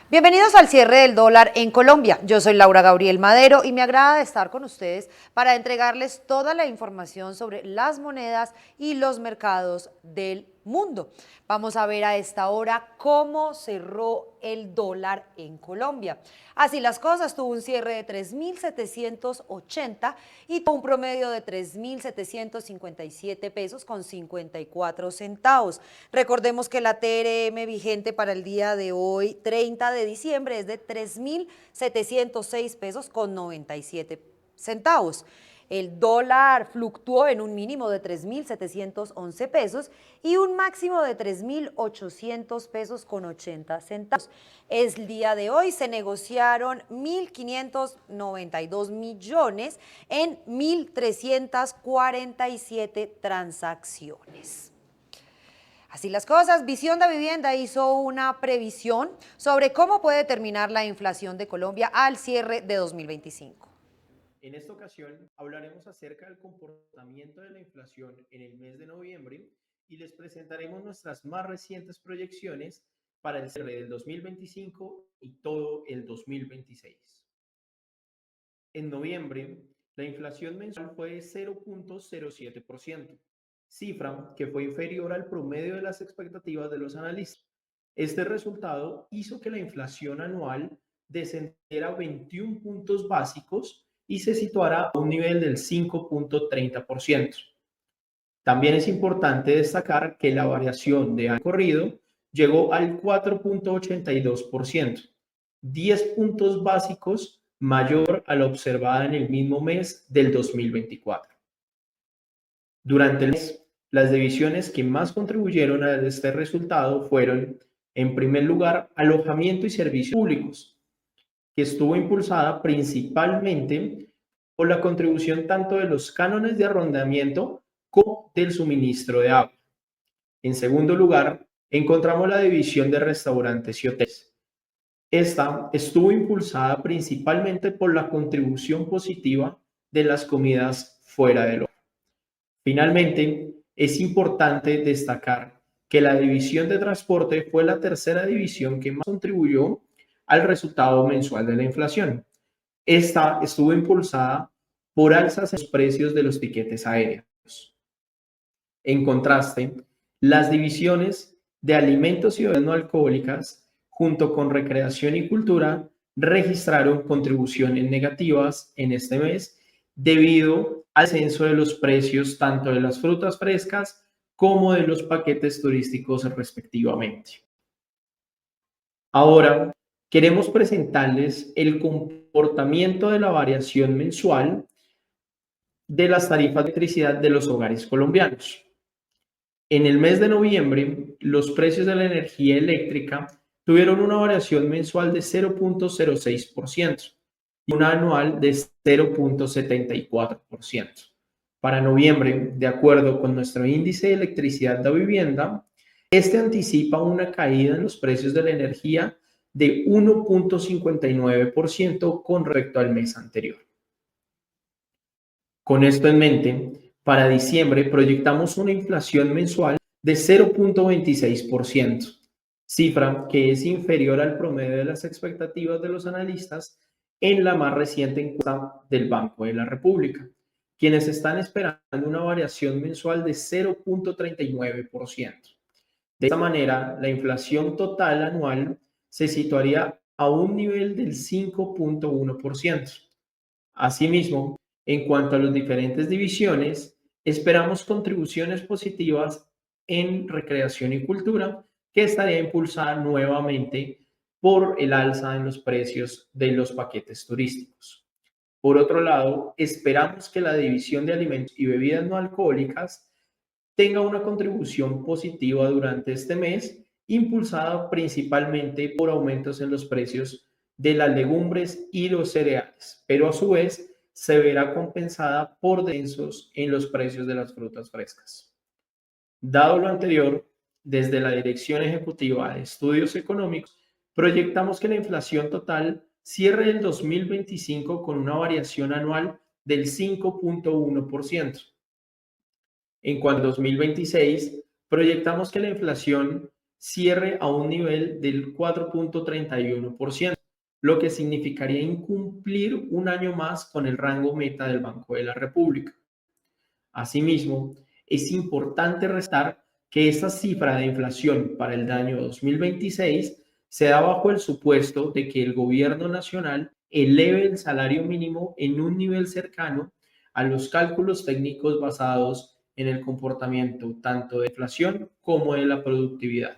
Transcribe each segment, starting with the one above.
Bienvenidos al cierre del dólar en Colombia. Yo soy Laura Gabriel Madero y me agrada estar con ustedes para entregarles toda la información sobre las monedas y los mercados del mundo. Vamos a ver a esta hora cómo cerró el dólar en Colombia. Así las cosas, tuvo un cierre de 3.780 y tuvo un promedio de 3.757 pesos con 54 centavos. Recordemos que la TRM vigente para el día de hoy, 30 de diciembre, es de 3.706 pesos con 97 centavos. El dólar fluctuó en un mínimo de 3.711 pesos y un máximo de 3.800 pesos con 80 centavos. El día de hoy se negociaron 1.592 millones en 1.347 transacciones. Así las cosas, Visión de Vivienda hizo una previsión sobre cómo puede terminar la inflación de Colombia al cierre de 2025. En esta ocasión hablaremos acerca del comportamiento de la inflación en el mes de noviembre y les presentaremos nuestras más recientes proyecciones para el cierre del 2025 y todo el 2026. En noviembre, la inflación mensual fue de 0.07%, cifra que fue inferior al promedio de las expectativas de los analistas. Este resultado hizo que la inflación anual descendiera 21 puntos básicos y se situará a un nivel del 5.30%. También es importante destacar que la variación de año corrido llegó al 4.82%, 10 puntos básicos mayor a la observada en el mismo mes del 2024. Durante el mes, las divisiones que más contribuyeron a este resultado fueron, en primer lugar, alojamiento y servicios públicos, que estuvo impulsada principalmente por la contribución tanto de los cánones de arrendamiento como del suministro de agua. En segundo lugar, encontramos la división de restaurantes y hoteles. Esta estuvo impulsada principalmente por la contribución positiva de las comidas fuera del hogar. Finalmente, es importante destacar que la división de transporte fue la tercera división que más contribuyó al resultado mensual de la inflación. Esta estuvo impulsada por alzas en los precios de los tiquetes aéreos. En contraste, las divisiones de alimentos y bebidas no alcohólicas, junto con recreación y cultura, registraron contribuciones negativas en este mes debido al ascenso de los precios tanto de las frutas frescas como de los paquetes turísticos respectivamente. Ahora, queremos presentarles el comportamiento de la variación mensual de las tarifas de electricidad de los hogares colombianos. En el mes de noviembre, los precios de la energía eléctrica tuvieron una variación mensual de 0.06% y una anual de 0.74%. Para noviembre, de acuerdo con nuestro índice de electricidad de vivienda, este anticipa una caída en los precios de la energía de 1.59% con respecto al mes anterior. Con esto en mente, para diciembre proyectamos una inflación mensual de 0.26%, cifra que es inferior al promedio de las expectativas de los analistas en la más reciente encuesta del Banco de la República, quienes están esperando una variación mensual de 0.39%. De esta manera, la inflación total anual se situaría a un nivel del 5.1%. Asimismo, en cuanto a las diferentes divisiones, esperamos contribuciones positivas en recreación y cultura, que estaría impulsada nuevamente por el alza en los precios de los paquetes turísticos. Por otro lado, esperamos que la división de alimentos y bebidas no alcohólicas tenga una contribución positiva durante este mes, impulsada principalmente por aumentos en los precios de las legumbres y los cereales, pero a su vez se verá compensada por descensos en los precios de las frutas frescas. Dado lo anterior, desde la Dirección Ejecutiva de Estudios Económicos, proyectamos que la inflación total cierre el 2025 con una variación anual del 5.1%, En cuanto a 2026, proyectamos que la inflación cierre a un nivel del 4.31%, lo que significaría incumplir un año más con el rango meta del Banco de la República. Asimismo, es importante restar que esta cifra de inflación para el año 2026 se da bajo el supuesto de que el gobierno nacional eleve el salario mínimo en un nivel cercano a los cálculos técnicos basados en el comportamiento tanto de inflación como de la productividad.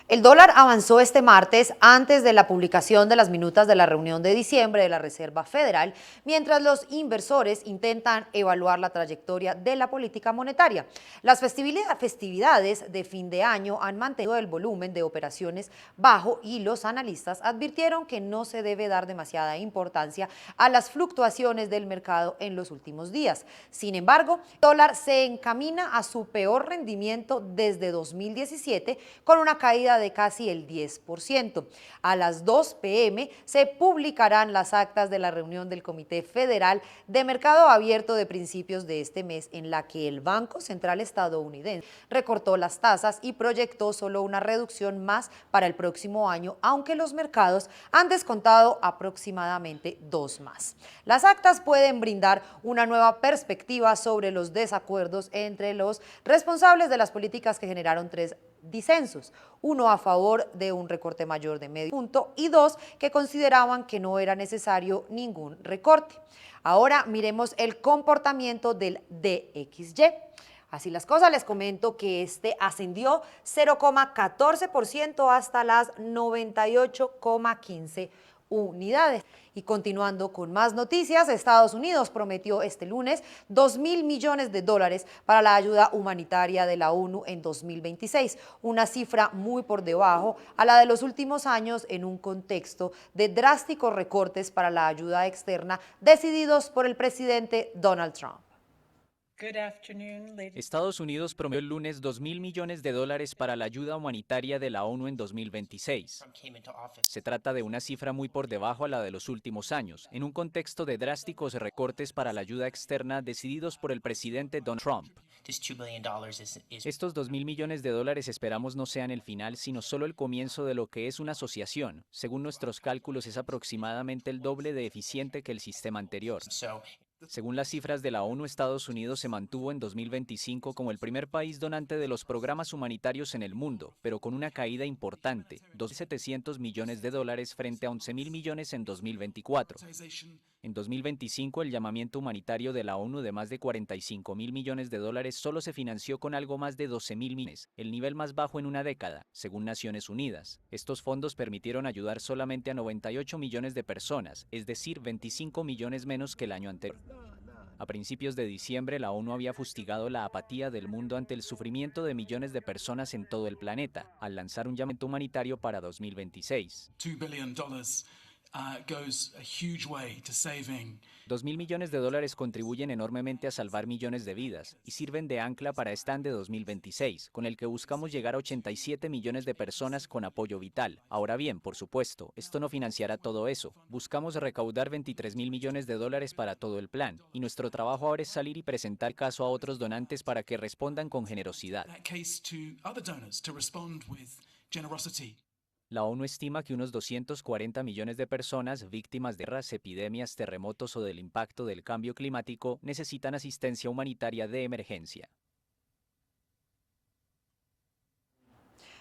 El dólar avanzó este martes antes de la publicación de las minutas de la reunión de diciembre de la Reserva Federal, mientras los inversores intentan evaluar la trayectoria de la política monetaria. Las festividades de fin de año han mantenido el volumen de operaciones bajo y los analistas advirtieron que no se debe dar demasiada importancia a las fluctuaciones del mercado en los últimos días. Sin embargo, el dólar se encamina a su peor rendimiento desde 2017 con una caída de casi el 10%. A las 2 p.m. se publicarán las actas de la reunión del Comité Federal de Mercado Abierto de principios de este mes, en la que el Banco Central estadounidense recortó las tasas y proyectó solo una reducción más para el próximo año, aunque los mercados han descontado aproximadamente 2 más. Las actas pueden brindar una nueva perspectiva sobre los desacuerdos entre los responsables de las políticas que generaron 3 disensos, uno a favor de un recorte mayor de medio punto y 2 que consideraban que no era necesario ningún recorte. Ahora miremos el comportamiento del DXY. Así las cosas, les comento que este ascendió 0,14% hasta las 98,15 unidades. Y continuando con más noticias, Estados Unidos prometió este lunes $2.000 millones para la ayuda humanitaria de la ONU en 2026, una cifra muy por debajo a la de los últimos años en un contexto de drásticos recortes para la ayuda externa decididos por el presidente Donald Trump. Estados Unidos prometió el lunes $2.000 millones para la ayuda humanitaria de la ONU en 2026. Se trata de una cifra muy por debajo a la de los últimos años, en un contexto de drásticos recortes para la ayuda externa decididos por el presidente Donald Trump. Estos $2.000 millones esperamos no sean el final, sino solo el comienzo de lo que es una asociación. Según nuestros cálculos, es aproximadamente el doble de eficiente que el sistema anterior. Según las cifras de la ONU, Estados Unidos se mantuvo en 2025 como el primer país donante de los programas humanitarios en el mundo, pero con una caída importante, $2.700 millones frente a $11.000 millones en 2024. En 2025, el llamamiento humanitario de la ONU de más de $45.000 millones solo se financió con algo más de 12.000 millones, el nivel más bajo en una década, según Naciones Unidas. Estos fondos permitieron ayudar solamente a 98 millones de personas, es decir, 25 millones menos que el año anterior. A principios de diciembre, la ONU había fustigado la apatía del mundo ante el sufrimiento de millones de personas en todo el planeta, al lanzar un llamamiento humanitario para 2026. $2.000 millones contribuyen enormemente a salvar millones de vidas y sirven de ancla para este año de 2026, con el que buscamos llegar a 87 millones de personas con apoyo vital. Ahora bien, por supuesto, esto no financiará todo eso. Buscamos recaudar $23.000 millones para todo el plan, y nuestro trabajo ahora es salir y presentar caso a otros donantes para que respondan con generosidad. La ONU estima que unos 240 millones de personas víctimas de guerras, epidemias, terremotos o del impacto del cambio climático necesitan asistencia humanitaria de emergencia.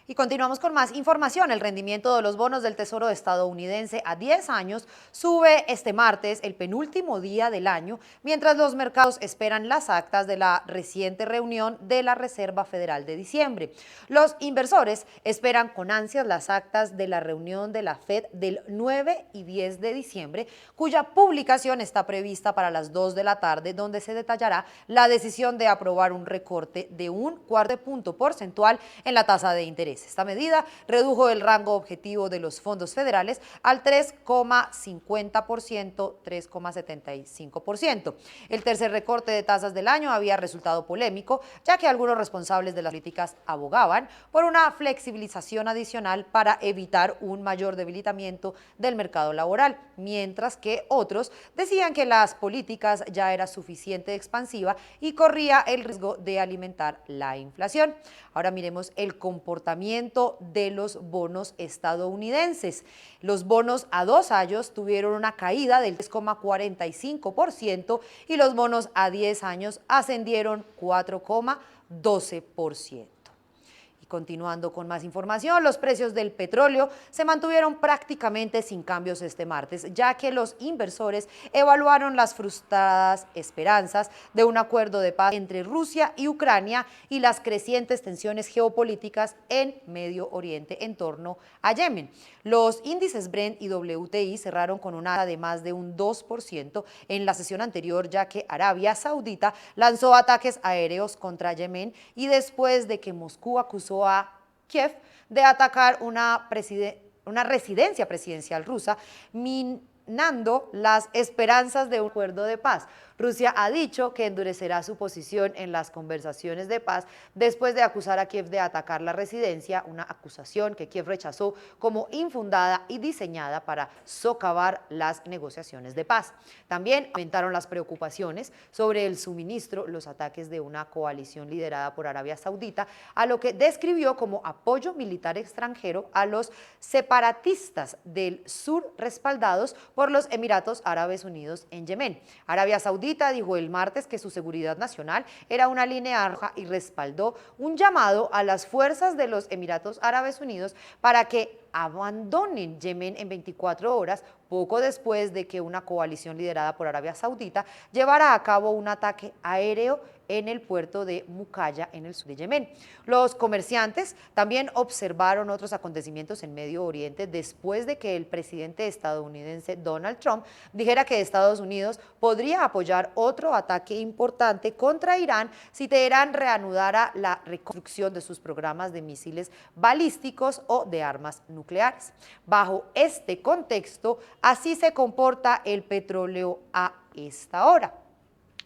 Y continuamos con más información. El rendimiento de los bonos del Tesoro estadounidense a 10 años sube este martes, el penúltimo día del año, mientras los mercados esperan las actas de la reciente reunión de la Reserva Federal de diciembre. Los inversores esperan con ansias las actas de la reunión de la Fed del 9 y 10 de diciembre, cuya publicación está prevista para las 2 de la tarde, donde se detallará la decisión de aprobar un recorte de un cuarto de punto porcentual en la tasa de interés. interés. Esta medida redujo el rango objetivo de los fondos federales al 3,50%, 3,75%. El tercer recorte de tasas del año había resultado polémico, ya que algunos responsables de las políticas abogaban por una flexibilización adicional para evitar un mayor debilitamiento del mercado laboral, mientras que otros decían que las políticas ya era suficiente expansiva y corría el riesgo de alimentar la inflación. Ahora miremos el comportamiento de los bonos estadounidenses. Los bonos a 2 años tuvieron una caída del 3,45% y los bonos a 10 años ascendieron 4,12%. Continuando con más información, los precios del petróleo se mantuvieron prácticamente sin cambios este martes, ya que los inversores evaluaron las frustradas esperanzas de un acuerdo de paz entre Rusia y Ucrania y las crecientes tensiones geopolíticas en Medio Oriente en torno a Yemen. Los índices Brent y WTI cerraron con una alza de más de un 2% en la sesión anterior, ya que Arabia Saudita lanzó ataques aéreos contra Yemen y después de que Moscú acusó a Kiev de atacar una residencia presidencial rusa, minando las esperanzas de un acuerdo de paz. Rusia ha dicho que endurecerá su posición en las conversaciones de paz después de acusar a Kiev de atacar la residencia, una acusación que Kiev rechazó como infundada y diseñada para socavar las negociaciones de paz. También aumentaron las preocupaciones sobre el suministro, los ataques de una coalición liderada por Arabia Saudita, a lo que describió como apoyo militar extranjero a los separatistas del sur respaldados por los Emiratos Árabes Unidos en Yemen. Arabia Saudita dijo el martes que su seguridad nacional era una línea roja y respaldó un llamado a las fuerzas de los Emiratos Árabes Unidos para que abandonen Yemen en 24 horas, poco después de que una coalición liderada por Arabia Saudita llevara a cabo un ataque aéreo en el puerto de Mukalla, en el sur de Yemen. Los comerciantes también observaron otros acontecimientos en Medio Oriente después de que el presidente estadounidense Donald Trump dijera que Estados Unidos podría apoyar otro ataque importante contra Irán si Teherán reanudara la reconstrucción de sus programas de misiles balísticos o de armas nucleares. Bajo este contexto, así se comporta el petróleo a esta hora.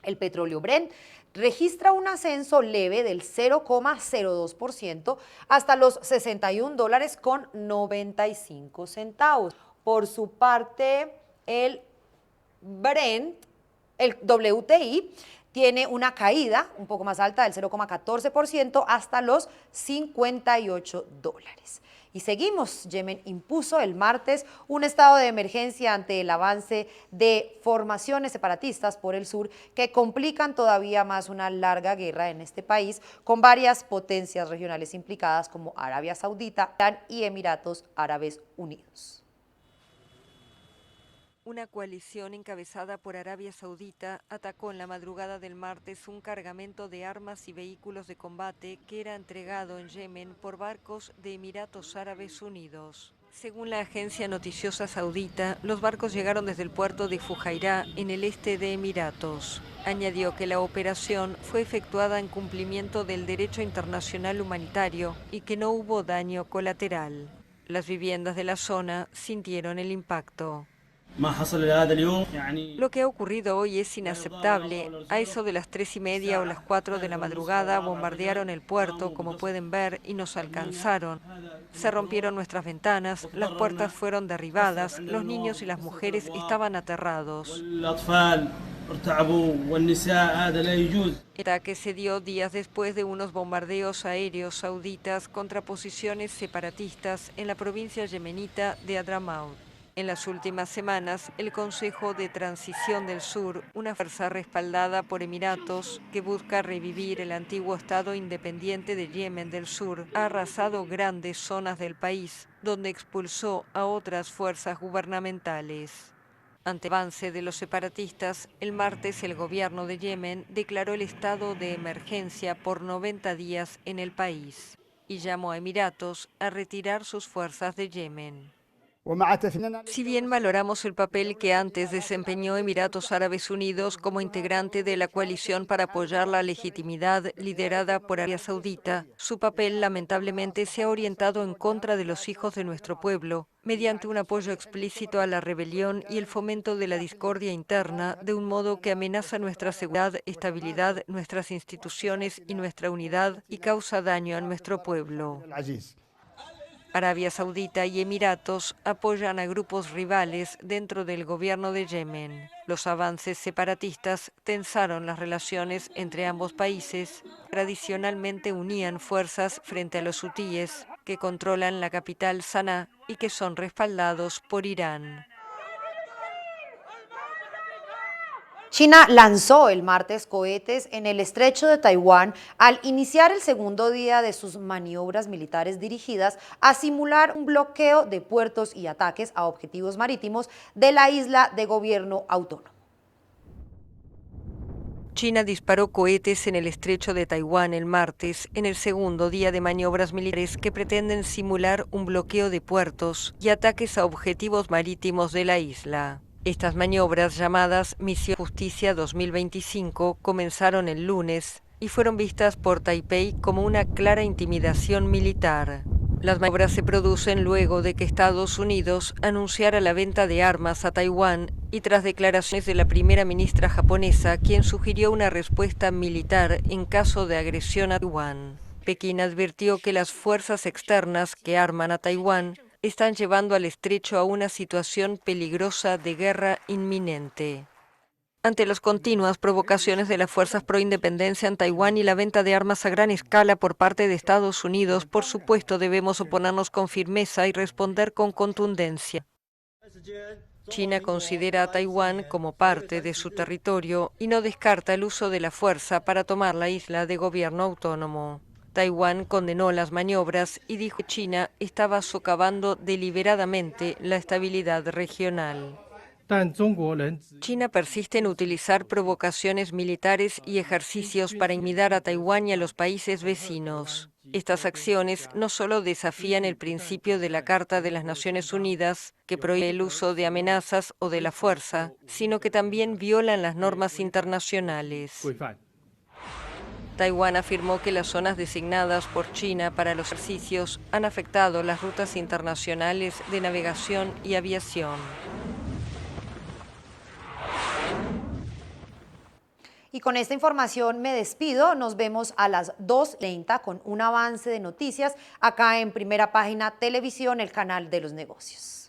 El petróleo Brent registra un ascenso leve del 0,02% hasta los $61.95. Por su parte, el WTI tiene una caída un poco más alta del 0,14% hasta los $58. Y seguimos, Yemen impuso el martes un estado de emergencia ante el avance de formaciones separatistas por el sur que complican todavía más una larga guerra en este país, con varias potencias regionales implicadas como Arabia Saudita, Irán y Emiratos Árabes Unidos. Una coalición encabezada por Arabia Saudita atacó en la madrugada del martes un cargamento de armas y vehículos de combate que era entregado en Yemen por barcos de Emiratos Árabes Unidos. Según la agencia noticiosa saudita, los barcos llegaron desde el puerto de Fujairah, en el este de Emiratos. Añadió que la operación fue efectuada en cumplimiento del derecho internacional humanitario y que no hubo daño colateral. Las viviendas de la zona sintieron el impacto. Lo que ha ocurrido hoy es inaceptable. A eso de las 3:30 o las 4 de la madrugada bombardearon el puerto, como pueden ver, y nos alcanzaron. Se rompieron nuestras ventanas, las puertas fueron derribadas, los niños y las mujeres estaban aterrados. El ataque se dio días después de unos bombardeos aéreos sauditas contra posiciones separatistas en la provincia yemenita de Hadramaut. En las últimas semanas, el Consejo de Transición del Sur, una fuerza respaldada por Emiratos que busca revivir el antiguo Estado independiente de Yemen del Sur, ha arrasado grandes zonas del país, donde expulsó a otras fuerzas gubernamentales. Ante el avance de los separatistas, el martes el gobierno de Yemen declaró el estado de emergencia por 90 días en el país y llamó a Emiratos a retirar sus fuerzas de Yemen. Si bien valoramos el papel que antes desempeñó Emiratos Árabes Unidos como integrante de la coalición para apoyar la legitimidad liderada por Arabia Saudita, su papel lamentablemente se ha orientado en contra de los hijos de nuestro pueblo, mediante un apoyo explícito a la rebelión y el fomento de la discordia interna, de un modo que amenaza nuestra seguridad, estabilidad, nuestras instituciones y nuestra unidad y causa daño a nuestro pueblo. Arabia Saudita y Emiratos apoyan a grupos rivales dentro del gobierno de Yemen. Los avances separatistas tensaron las relaciones entre ambos países. Tradicionalmente unían fuerzas frente a los hutíes, que controlan la capital Saná y que son respaldados por Irán. China lanzó el martes cohetes en el estrecho de Taiwán al iniciar el segundo día de sus maniobras militares dirigidas a simular un bloqueo de puertos y ataques a objetivos marítimos de la isla de gobierno autónomo. China disparó cohetes en el estrecho de Taiwán el martes, en el segundo día de maniobras militares que pretenden simular un bloqueo de puertos y ataques a objetivos marítimos de la isla. Estas maniobras, llamadas Misión Justicia 2025, comenzaron el lunes y fueron vistas por Taipei como una clara intimidación militar. Las maniobras se producen luego de que Estados Unidos anunciara la venta de armas a Taiwán y tras declaraciones de la primera ministra japonesa, quien sugirió una respuesta militar en caso de agresión a Taiwán. Pekín advirtió que las fuerzas externas que arman a Taiwán están llevando al estrecho a una situación peligrosa de guerra inminente. Ante las continuas provocaciones de las fuerzas pro-independencia en Taiwán y la venta de armas a gran escala por parte de Estados Unidos, por supuesto debemos oponernos con firmeza y responder con contundencia. China considera a Taiwán como parte de su territorio y no descarta el uso de la fuerza para tomar la isla de gobierno autónomo. Taiwán condenó las maniobras y dijo que China estaba socavando deliberadamente la estabilidad regional. China persiste en utilizar provocaciones militares y ejercicios para intimidar a Taiwán y a los países vecinos. Estas acciones no solo desafían el principio de la Carta de las Naciones Unidas, que prohíbe el uso de amenazas o de la fuerza, sino que también violan las normas internacionales. Taiwán afirmó que las zonas designadas por China para los ejercicios han afectado las rutas internacionales de navegación y aviación. Y con esta información me despido. Nos vemos a las 2:30 con un avance de noticias acá en Primera Página Televisión, el canal de los negocios.